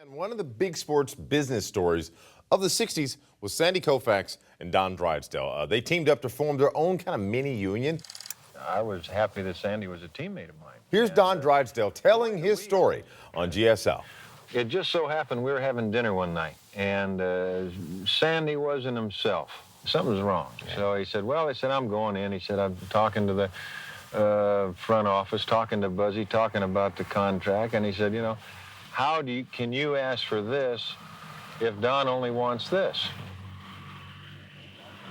And one of the big sports business stories of the 60s was Sandy Koufax and Don Drysdale. They teamed up to form their own kind of mini union. I was happy that Sandy was a teammate of mine. Here's Don Drysdale telling his story on GSL. It just so happened we were having dinner one night, and Sandy wasn't himself. Something's wrong. So he said, well, I'm going in. He said, I'm talking to the front office, talking to Buzzy, talking about the contract. And he said, you know, can you ask for this if Don only wants this?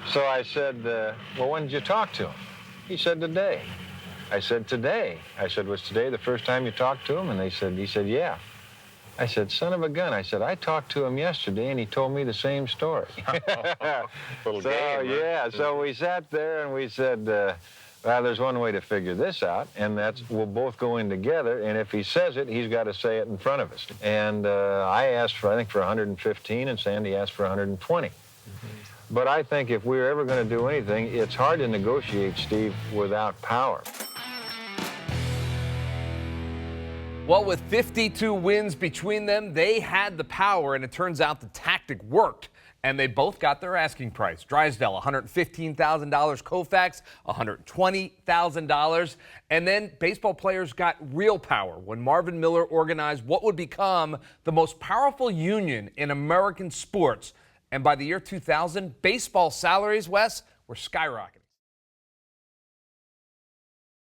So I said, well, when did you talk to him? He said, today. I said, today? I said, was today the first time you talked to him? And he said, yeah. I said, son of a gun. I said, I talked to him yesterday, and he told me the same story. Little so, game, right? yeah, so we sat there, and we said, well, there's one way to figure this out, and that's we'll both go in together, and if he says it, he's got to say it in front of us. And I asked for, I think, for 115, and Sandy asked for 120. But I think if we're ever going to do anything, it's hard to negotiate, Steve, without power. Well, with 52 wins between them, they had the power, and it turns out the tactic worked, and they both got their asking price. Drysdale, $115,000, Koufax, $120,000. And then baseball players got real power when Marvin Miller organized what would become the most powerful union in American sports. And by the year 2000, baseball salaries, Wes, were skyrocketing.